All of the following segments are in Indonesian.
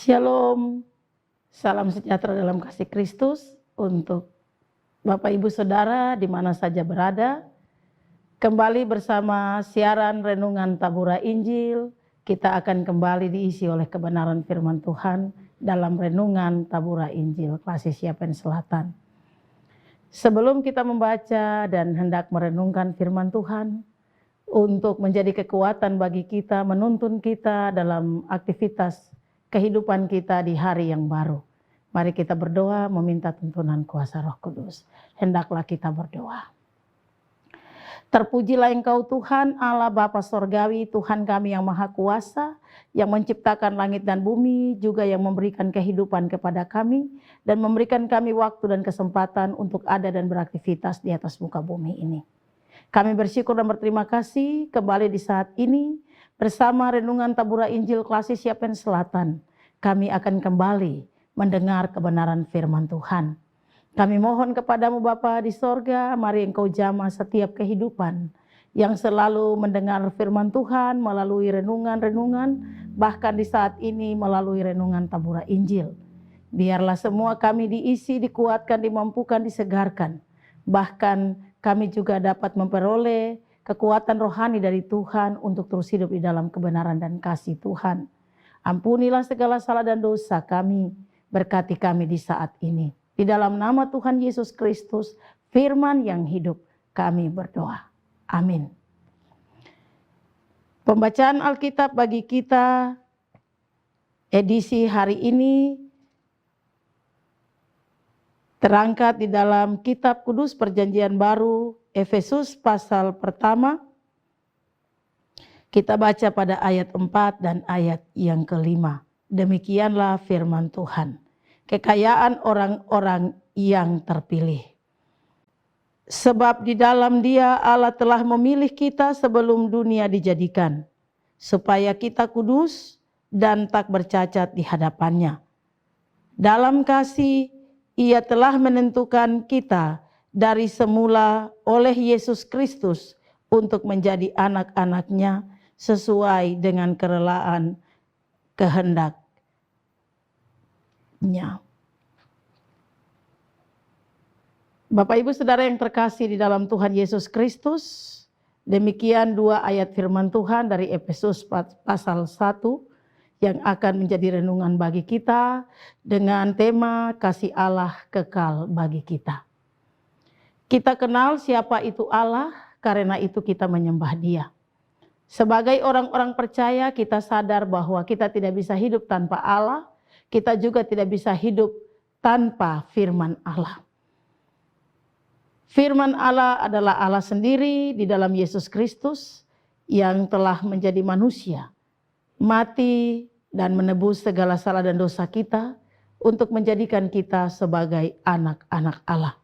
Shalom, salam sejahtera dalam kasih Kristus untuk Bapak Ibu Saudara di mana saja berada. Kembali bersama siaran Renungan Tabura Injil, kita akan kembali diisi oleh kebenaran firman Tuhan dalam Renungan Tabura Injil, Klasik Siapen Selatan. Sebelum kita membaca dan hendak merenungkan firman Tuhan, untuk menjadi kekuatan bagi kita, menuntun kita dalam aktivitas kehidupan kita di hari yang baru. Mari kita berdoa meminta tuntunan kuasa Roh Kudus. Hendaklah kita berdoa. Terpujilah Engkau Tuhan Allah Bapa Sorgawi, Tuhan kami yang Maha Kuasa, yang menciptakan langit dan bumi, juga yang memberikan kehidupan kepada kami, dan memberikan kami waktu dan kesempatan untuk ada dan beraktivitas di atas muka bumi ini. Kami bersyukur dan berterima kasih kembali di saat ini, bersama Renungan Tabura Injil Klasik Siapen Selatan, kami akan kembali mendengar kebenaran firman Tuhan. Kami mohon kepadamu Bapa di sorga, mari Engkau jamah setiap kehidupan yang selalu mendengar firman Tuhan melalui renungan-renungan, bahkan di saat ini melalui Renungan Tabura Injil. Biarlah semua kami diisi, dikuatkan, dimampukan, disegarkan. Bahkan kami juga dapat memperoleh kekuatan rohani dari Tuhan untuk terus hidup di dalam kebenaran dan kasih Tuhan. Ampunilah segala salah dan dosa kami, berkati kami di saat ini. Di dalam nama Tuhan Yesus Kristus, firman yang hidup, kami berdoa. Amin. Pembacaan Alkitab bagi kita edisi hari ini terangkat di dalam Kitab Kudus Perjanjian Baru, Efesus pasal pertama. Kita baca pada ayat 4 dan ayat yang ke-5. Demikianlah firman Tuhan. Kekayaan orang-orang yang terpilih. Sebab di dalam Dia Allah telah memilih kita sebelum dunia dijadikan, supaya kita kudus dan tak bercacat di hadapan-Nya. Dalam kasih Ia telah menentukan kita dari semula oleh Yesus Kristus untuk menjadi anak-anak-Nya sesuai dengan kerelaan kehendak-Nya. Bapak Ibu Saudara yang terkasih di dalam Tuhan Yesus Kristus, demikian dua ayat firman Tuhan dari Efesus pasal 1 yang akan menjadi renungan bagi kita dengan tema kasih Allah kekal bagi kita. Kita kenal siapa itu Allah, karena itu kita menyembah Dia. Sebagai orang-orang percaya, kita sadar bahwa kita tidak bisa hidup tanpa Allah, kita juga tidak bisa hidup tanpa firman Allah. Firman Allah adalah Allah sendiri di dalam Yesus Kristus yang telah menjadi manusia, mati dan menebus segala salah dan dosa kita untuk menjadikan kita sebagai anak-anak Allah.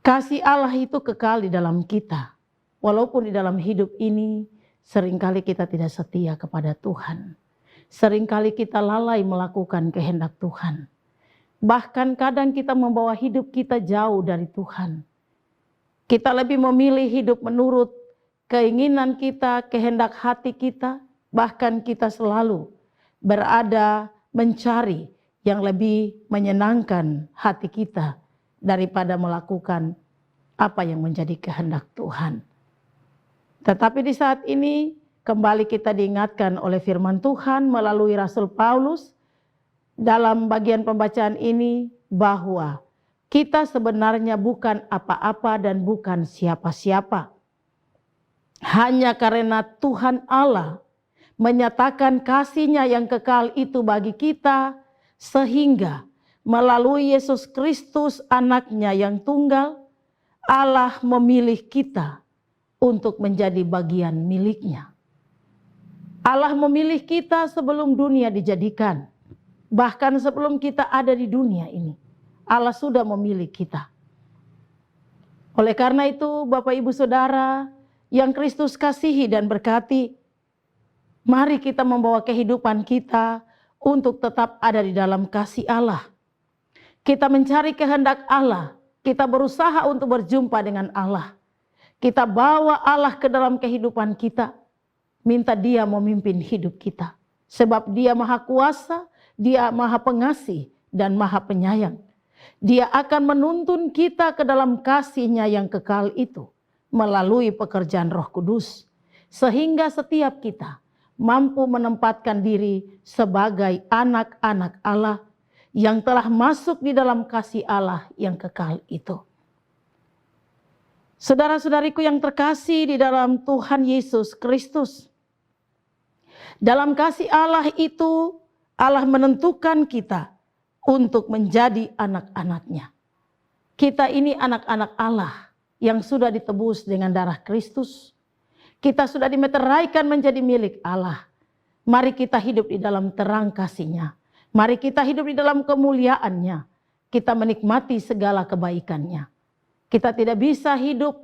Kasih Allah itu kekal di dalam kita. Walaupun di dalam hidup ini seringkali kita tidak setia kepada Tuhan. Seringkali kita lalai melakukan kehendak Tuhan. Bahkan kadang kita membawa hidup kita jauh dari Tuhan. Kita lebih memilih hidup menurut keinginan kita, kehendak hati kita. Bahkan kita selalu berada mencari yang lebih menyenangkan hati kita daripada melakukan apa yang menjadi kehendak Tuhan. Tetapi di saat ini kembali kita diingatkan oleh firman Tuhan melalui Rasul Paulus dalam bagian pembacaan ini bahwa kita sebenarnya bukan apa-apa dan bukan siapa-siapa. Hanya karena Tuhan Allah menyatakan kasih-Nya yang kekal itu bagi kita, sehingga melalui Yesus Kristus anak-Nya yang tunggal, Allah memilih kita untuk menjadi bagian milik-Nya. Allah memilih kita sebelum dunia dijadikan. Bahkan sebelum kita ada di dunia ini, Allah sudah memilih kita. Oleh karena itu, Bapak Ibu Saudara yang Kristus kasihi dan berkati, mari kita membawa kehidupan kita untuk tetap ada di dalam kasih Allah. Kita mencari kehendak Allah, kita berusaha untuk berjumpa dengan Allah. Kita bawa Allah ke dalam kehidupan kita, minta Dia memimpin hidup kita. Sebab Dia Maha Kuasa, Dia Maha Pengasih dan Maha Penyayang. Dia akan menuntun kita ke dalam kasih-Nya yang kekal itu melalui pekerjaan Roh Kudus, sehingga setiap kita mampu menempatkan diri sebagai anak-anak Allah yang telah masuk di dalam kasih Allah yang kekal itu. Saudara-saudariku yang terkasih di dalam Tuhan Yesus Kristus, dalam kasih Allah itu Allah menentukan kita untuk menjadi anak-anak-Nya. Kita ini anak-anak Allah yang sudah ditebus dengan darah Kristus. Kita sudah dimeteraikan menjadi milik Allah. Mari kita hidup di dalam terang kasih-Nya. Mari kita hidup di dalam kemuliaan-Nya. Kita menikmati segala kebaikan-Nya. Kita tidak bisa hidup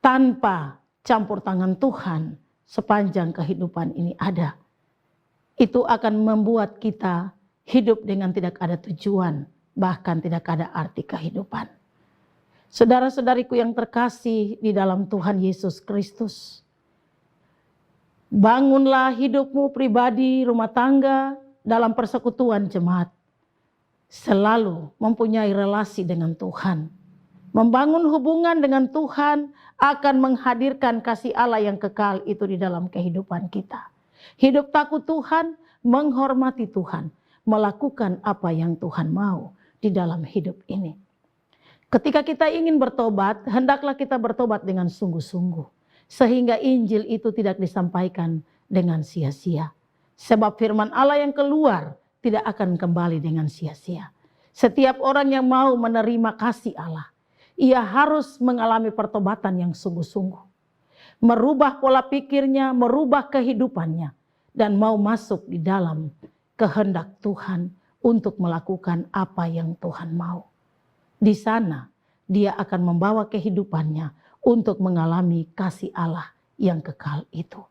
tanpa campur tangan Tuhan sepanjang kehidupan ini ada. Itu akan membuat kita hidup dengan tidak ada tujuan, bahkan tidak ada arti kehidupan. Saudara-saudariku yang terkasih di dalam Tuhan Yesus Kristus, bangunlah hidupmu pribadi, rumah tangga, dalam persekutuan jemaat. Selalu mempunyai relasi dengan Tuhan. Membangun hubungan dengan Tuhan akan menghadirkan kasih Allah yang kekal itu di dalam kehidupan kita. Hidup takut Tuhan, menghormati Tuhan, melakukan apa yang Tuhan mau di dalam hidup ini. Ketika kita ingin bertobat, hendaklah kita bertobat dengan sungguh-sungguh. Sehingga Injil itu tidak disampaikan dengan sia-sia. Sebab firman Allah yang keluar tidak akan kembali dengan sia-sia. Setiap orang yang mau menerima kasih Allah, ia harus mengalami pertobatan yang sungguh-sungguh. Merubah pola pikirnya, merubah kehidupannya. Dan mau masuk di dalam kehendak Tuhan untuk melakukan apa yang Tuhan mau. Di sana dia akan membawa kehidupannya untuk mengalami kasih Allah yang kekal itu.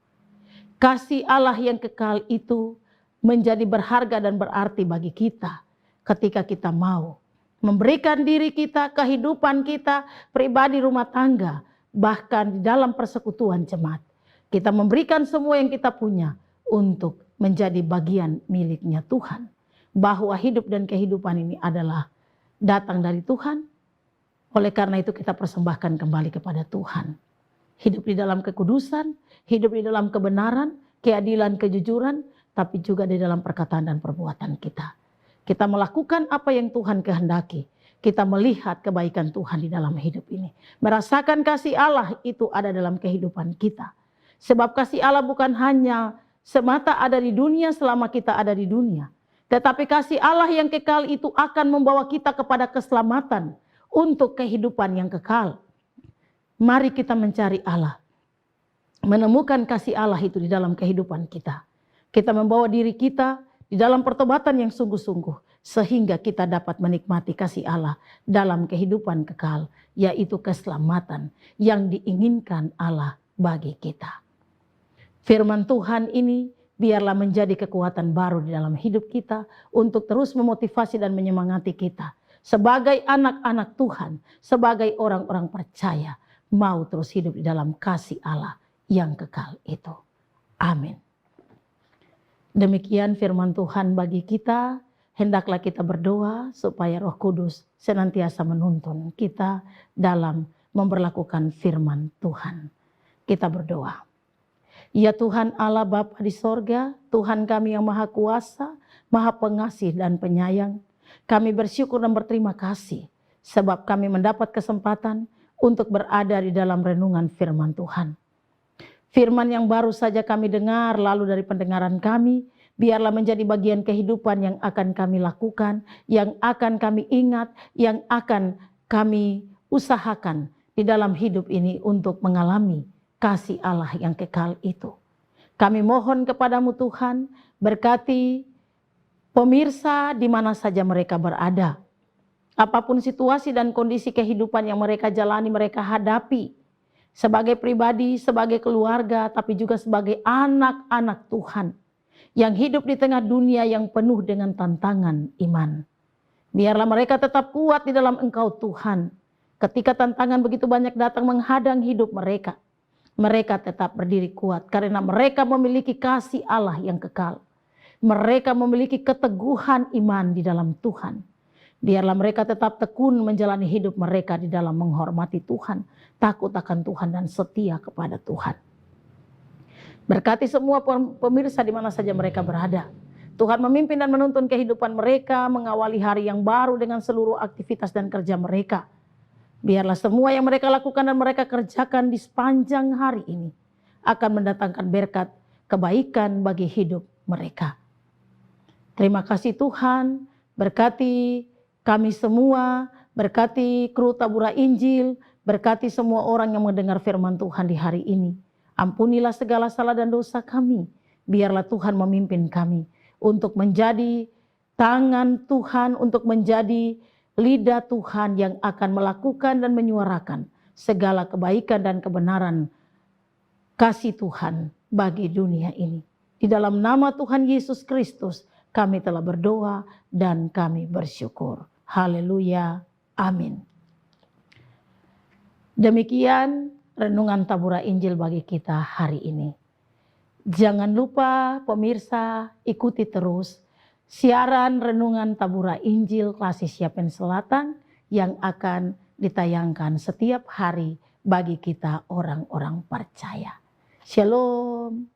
Kasih Allah yang kekal itu menjadi berharga dan berarti bagi kita ketika kita mau memberikan diri kita, kehidupan kita, pribadi, rumah tangga, bahkan di dalam persekutuan jemaat. Kita memberikan semua yang kita punya untuk menjadi bagian miliknya Tuhan. Bahwa hidup dan kehidupan ini adalah datang dari Tuhan. Oleh karena itu kita persembahkan kembali kepada Tuhan. Hidup di dalam kekudusan, hidup di dalam kebenaran, keadilan, kejujuran, tapi juga di dalam perkataan dan perbuatan kita. Kita melakukan apa yang Tuhan kehendaki. Kita melihat kebaikan Tuhan di dalam hidup ini. Merasakan kasih Allah itu ada dalam kehidupan kita. Sebab kasih Allah bukan hanya semata ada di dunia selama kita ada di dunia. Tetapi kasih Allah yang kekal itu akan membawa kita kepada keselamatan untuk kehidupan yang kekal. Mari kita mencari Allah. Menemukan kasih Allah itu di dalam kehidupan kita. Kita membawa diri kita di dalam pertobatan yang sungguh-sungguh. Sehingga kita dapat menikmati kasih Allah dalam kehidupan kekal. Yaitu keselamatan yang diinginkan Allah bagi kita. Firman Tuhan ini biarlah menjadi kekuatan baru di dalam hidup kita untuk terus memotivasi dan menyemangati kita. Sebagai anak-anak Tuhan, sebagai orang-orang percaya, mau terus hidup di dalam kasih Allah yang kekal itu. Amin. Demikian firman Tuhan bagi kita. Hendaklah kita berdoa supaya Roh Kudus senantiasa menuntun kita dalam memperlakukan firman Tuhan. Kita berdoa. Ya Tuhan Allah Bapa di sorga, Tuhan kami yang Maha Kuasa, Maha Pengasih dan Penyayang. Kami bersyukur dan berterima kasih sebab kami mendapat kesempatan untuk berada di dalam renungan firman Tuhan. Firman yang baru saja kami dengar lalu dari pendengaran kami, biarlah menjadi bagian kehidupan yang akan kami lakukan, yang akan kami ingat, yang akan kami usahakan di dalam hidup ini untuk mengalami kasih Allah yang kekal itu. Kami mohon kepadamu Tuhan, berkati pemirsa di mana saja mereka berada. Apapun situasi dan kondisi kehidupan yang mereka jalani, mereka hadapi. Sebagai pribadi, sebagai keluarga, tapi juga sebagai anak-anak Tuhan. Yang hidup di tengah dunia yang penuh dengan tantangan iman. Biarlah mereka tetap kuat di dalam Engkau Tuhan. Ketika tantangan begitu banyak datang menghadang hidup mereka. Mereka tetap berdiri kuat karena mereka memiliki kasih Allah yang kekal. Mereka memiliki keteguhan iman di dalam Tuhan. Biarlah mereka tetap tekun menjalani hidup mereka di dalam menghormati Tuhan, takut akan Tuhan dan setia kepada Tuhan. Berkati semua pemirsa di mana saja mereka berada. Tuhan memimpin dan menuntun kehidupan mereka, mengawali hari yang baru dengan seluruh aktivitas dan kerja mereka. Biarlah semua yang mereka lakukan dan mereka kerjakan di sepanjang hari ini akan mendatangkan berkat kebaikan bagi hidup mereka. Terima kasih Tuhan, berkati kami semua, berkati kru Tabura Injil, berkati semua orang yang mendengar firman Tuhan di hari ini. Ampunilah segala salah dan dosa kami. Biarlah Tuhan memimpin kami untuk menjadi tangan Tuhan, untuk menjadi lidah Tuhan yang akan melakukan dan menyuarakan segala kebaikan dan kebenaran kasih Tuhan bagi dunia ini. Di dalam nama Tuhan Yesus Kristus kami telah berdoa dan kami bersyukur. Haleluya. Amin. Demikian renungan Tabura Injil bagi kita hari ini. Jangan lupa pemirsa, ikuti terus siaran renungan Tabura Injil Klasik Yapen Selatan yang akan ditayangkan setiap hari bagi kita orang-orang percaya. Shalom.